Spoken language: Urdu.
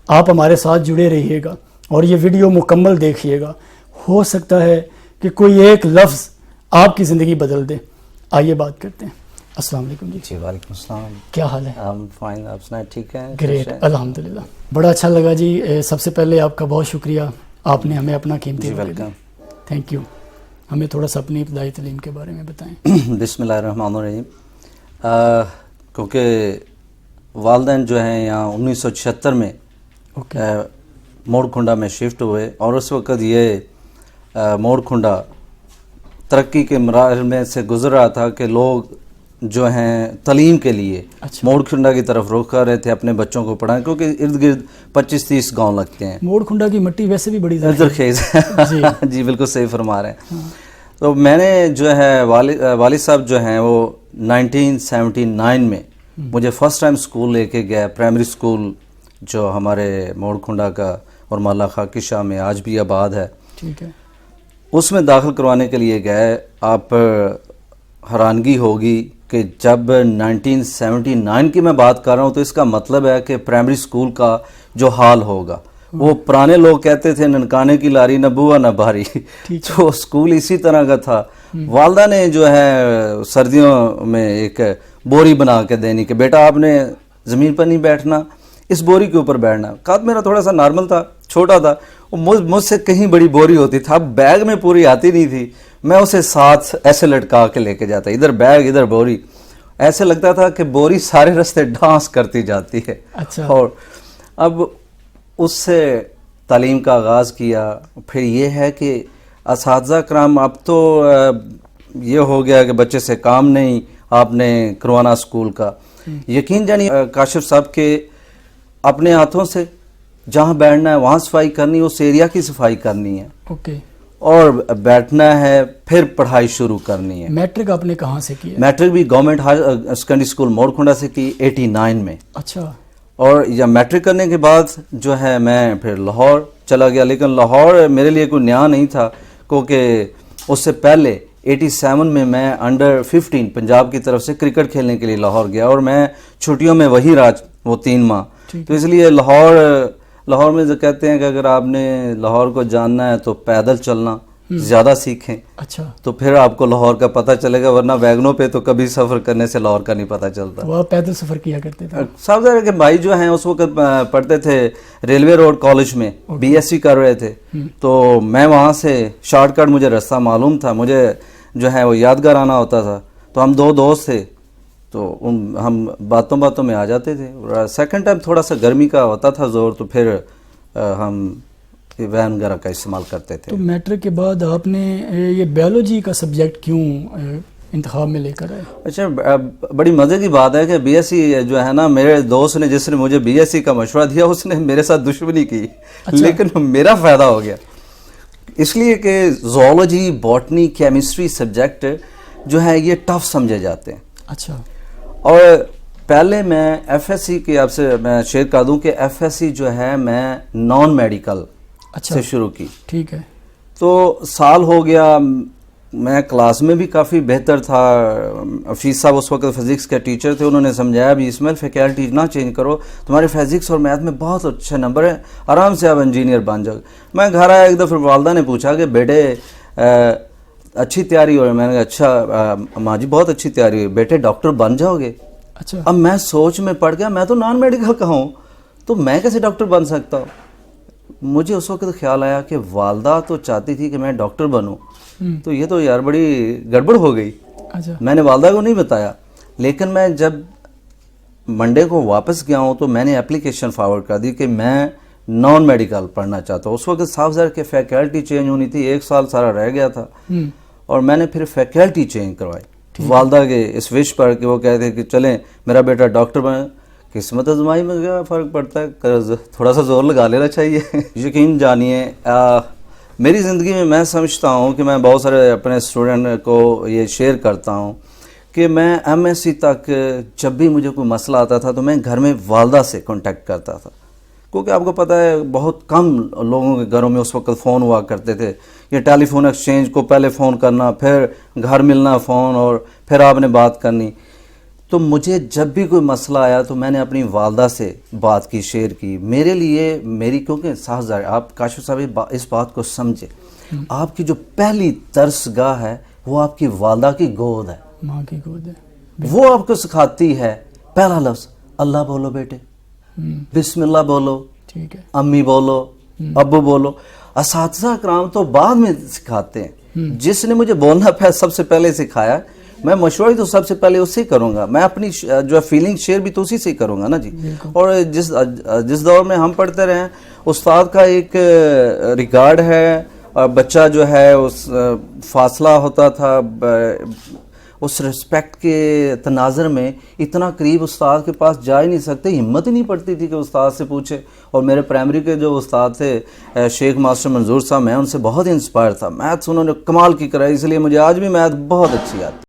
آپ ہمارے ساتھ جڑے رہیے گا اور یہ ویڈیو مکمل دیکھیے گا. ہو سکتا ہے کہ کوئی ایک لفظ آپ کی زندگی بدل دے. آئیے بات کرتے ہیں. السلام علیکم جی. جی وعلیکم السلام. کیا حال ہے؟ فائن. آپ سنائیں ٹھیک ہے؟ گریٹ الحمدللہ. بڑا اچھا لگا جی. سب سے پہلے آپ کا بہت شکریہ, آپ نے ہمیں اپنا قیمتی وقت دیا. Thank you. ہمیں تھوڑا سا اپنی ابتدائی تعلیم کے بارے میں بتائیں. بسم اللہ الرحمن الرحیم. کیونکہ والدین جو ہیں یہاں 1976 میں موڑ کھنڈا میں شفٹ ہوئے, اور اس وقت یہ موڑ کھنڈا ترقی کے مراحل میں سے گزر رہا تھا کہ لوگ جو ہیں تعلیم کے لیے موڑ کھنڈا کی طرف رخ کر رہے تھے اپنے بچوں کو پڑھائیں, کیونکہ ارد گرد 25-30 گاؤں لگتے ہیں. موڑ کھنڈا کی مٹی ویسے بھی بڑی زرخیز ہے. جی بالکل صحیح فرما رہے ہیں. تو میں نے جو ہے والد صاحب جو ہیں وہ 1979 میں مجھے فرسٹ ٹائم اسکول لے کے گیا, پرائمری اسکول جو ہمارے موڑ کھنڈا کا اور مالا خاکی شاہ میں آج بھی آباد ہے. ٹھیک ہے. اس میں داخل کروانے کے لیے گئے. آپ حیرانگی ہوگی کہ جب 1979 کی میں بات کر رہا ہوں تو اس کا مطلب ہے کہ پرائمری اسکول کا جو حال ہوگا, وہ پرانے لوگ کہتے تھے ننکانے کی لاری نہ بوا نہ بھاری, تو اسکول اسی طرح کا تھا. والدہ نے جو ہے سردیوں میں ایک بوری بنا کے دینی کہ بیٹا آپ نے زمین پر نہیں بیٹھنا, اس بوری کے اوپر بیٹھنا. قد میرا تھوڑا سا نارمل تھا, چھوٹا تھا, مجھ سے کہیں بڑی بوری ہوتی تھا. اب بیگ میں پوری آتی نہیں تھی, میں اسے ساتھ ایسے لٹکا کے لے کے جاتا, ادھر بیگ ادھر بوری. ایسے لگتا تھا کہ بوری سارے رستے ڈانس کرتی جاتی ہے. اور اب اس سے تعلیم کا آغاز کیا. پھر یہ ہے کہ اساتذہ کرام, اب تو یہ ہو گیا کہ بچے سے کام نہیں, آپ نے کروانا اسکول کا. یقین جانی کاشف صاحب کے اپنے ہاتھوں سے جہاں بیٹھنا ہے وہاں صفائی کرنی, اس ایریا کی صفائی کرنی ہے, اور بیٹھنا ہے, پھر پڑھائی شروع کرنی ہے. میٹرک آپ نے کہاں سے کی؟ میٹرک بھی گورنمنٹ سیکنڈری اسکول موڑ کھنڈا سے کی 89 میں. اچھا. اور یا میٹرک کرنے کے بعد جو ہے میں پھر لاہور چلا گیا, لیکن لاہور میرے لیے کوئی نیا نہیں تھا, کیونکہ اس سے پہلے 87 میں میں انڈر 15 پنجاب کی طرف سے کرکٹ کھیلنے کے لیے لاہور گیا, اور میں چھٹیوں میں وہی رہا وہ 3 ماہ. تو اس لیے لاہور میں جو کہتے ہیں کہ اگر آپ نے لاہور کو جاننا ہے تو پیدل چلنا زیادہ سیکھیں. اچھا. تو پھر آپ کو لاہور کا پتہ چلے گا, ورنہ ویگنوں پہ تو کبھی سفر کرنے سے لاہور کا نہیں پتہ چلتا. وہ پیدل سفر کیا کرتے تھے؟ صاحب ظاہر ہے کہ بھائی جو ہیں اس وقت پڑھتے تھے ریلوے روڈ کالج میں, بی ایس سی کر رہے تھے, تو میں وہاں سے شارٹ کٹ مجھے رستہ معلوم تھا, مجھے جو ہے وہ یادگار آنا ہوتا تھا. تو ہم 2 دوست تھے, تو ہم باتوں میں آ جاتے تھے. سیکنڈ ٹائم تھوڑا سا گرمی کا ہوتا تھا زور, تو پھر ہم وین وغیرہ کا استعمال کرتے تھے. تو میٹرک کے بعد آپ نے یہ بیولوجی کا سبجیکٹ کیوں انتخاب میں لے کر آئے؟ اچھا, بڑی مزے کی بات ہے کہ بی ایس سی جو ہے نا, میرے دوست نے جس نے مجھے بی ایس سی کا مشورہ دیا اس نے میرے ساتھ دشمنی کی. لیکن میرا فائدہ ہو گیا, اس لیے کہ زوالوجی, باٹنی, کیمسٹری سبجیکٹ جو ہے یہ ٹف سمجھے جاتے ہیں. اچھا. اور پہلے میں ایف ایس سی کی آپ سے میں شیئر کر دوں کہ ایف ایس سی جو ہے میں نان میڈیکل سے شروع کی. ٹھیک ہے. تو سال ہو گیا, میں کلاس میں بھی کافی بہتر تھا. حفیظ صاحب اس وقت فزکس کے ٹیچر تھے, انہوں نے سمجھایا بھی اسمیل فیکلٹی نہ چینج کرو, تمہارے فزکس اور میتھ میں بہت اچھے نمبر ہیں, آرام سے آپ انجینئر بن جاؤ. میں گھر آیا ایک دفعہ, والدہ نے پوچھا کہ بیٹے اچھی تیاری ہو رہی ہے؟ میں نے کہا اچھا ماں جی بہت اچھی تیاری ہوئی, بیٹے ڈاکٹر بن جاؤ گے. اچھا. اب میں سوچ میں پڑ گیا, میں تو نان میڈیکل کا ہوں, تو میں کیسے ڈاکٹر بن سکتا ہوں. مجھے اس وقت خیال آیا کہ والدہ تو چاہتی تھی کہ میں ڈاکٹر بنوں, تو یہ تو یار بڑی گڑبڑ ہو گئی. میں نے والدہ کو نہیں بتایا, لیکن میں جب منڈے کو واپس گیا ہوں تو میں نے اپلیکیشن فارورڈ کر دی کہ میں نان میڈیکل پڑھنا چاہتا ہوں. اس وقت صاف ظاہر کہ فیکلٹی چینج ہونی تھی, 1 سال سارا رہ گیا تھا, اور میں نے پھر فیکلٹی چینج کروائی والدہ کے اس وش پر کہ وہ کہتے کہ چلیں میرا بیٹا ڈاکٹر بنے. قسمت آزمائی میں کیا فرق پڑتا ہے, تھوڑا سا زور لگا لینا چاہیے. یقین جانیے میری زندگی میں میں سمجھتا ہوں کہ میں بہت سارے اپنے اسٹوڈنٹ کو یہ شیئر کرتا ہوں کہ میں ایم ایس سی تک جب بھی مجھے کوئی مسئلہ آتا تھا تو میں گھر میں والدہ سے کانٹیکٹ کرتا تھا, کیونکہ آپ کو پتہ ہے بہت کم لوگوں کے گھروں میں اس وقت فون ہوا کرتے تھے. یہ ٹیلی فون ایکسچینج کو پہلے فون کرنا, پھر گھر ملنا فون, اور پھر آپ نے بات کرنی. تو مجھے جب بھی کوئی مسئلہ آیا تو میں نے اپنی والدہ سے بات کی، شیئر کی. میرے لیے میری، کیونکہ صاحب آپ کاشف صاحب اس بات کو سمجھے، آپ کی جو پہلی ترس گاہ ہے وہ آپ کی والدہ کی گود ہے، ماں کی گود ہے. وہ آپ کو سکھاتی ہے پہلا لفظ اللہ بولو بیٹے، بسم اللہ بولو، ٹھیک ہے. امی بولو، ابو بولو. اساتذہ اکرام تو بعد میں سکھاتے ہیں. جس نے مجھے بولنا سب سے پہلے سکھایا، میں مشورہ تو سب سے پہلے اس سے کروں گا، میں اپنی جو فیلنگ شیئر بھی تو اسی سے کروں گا نا جی. اور جس دور میں ہم پڑھتے رہے ہیں، استاد کا ایک ریکارڈ ہے، بچہ جو ہے اس فاصلہ ہوتا تھا، اس رسپیکٹ کے تناظر میں اتنا قریب استاد کے پاس جا ہی نہیں سکتے، ہمت ہی نہیں پڑتی تھی کہ استاد سے پوچھے. اور میرے پرائمری کے جو استاد تھے شیخ ماسٹر منظور صاحب، میں ان سے بہت انسپائر تھا. میتھس انہوں نے کمال کی کرائی، اس لیے مجھے آج بھی میتھ بہت اچھی آتی.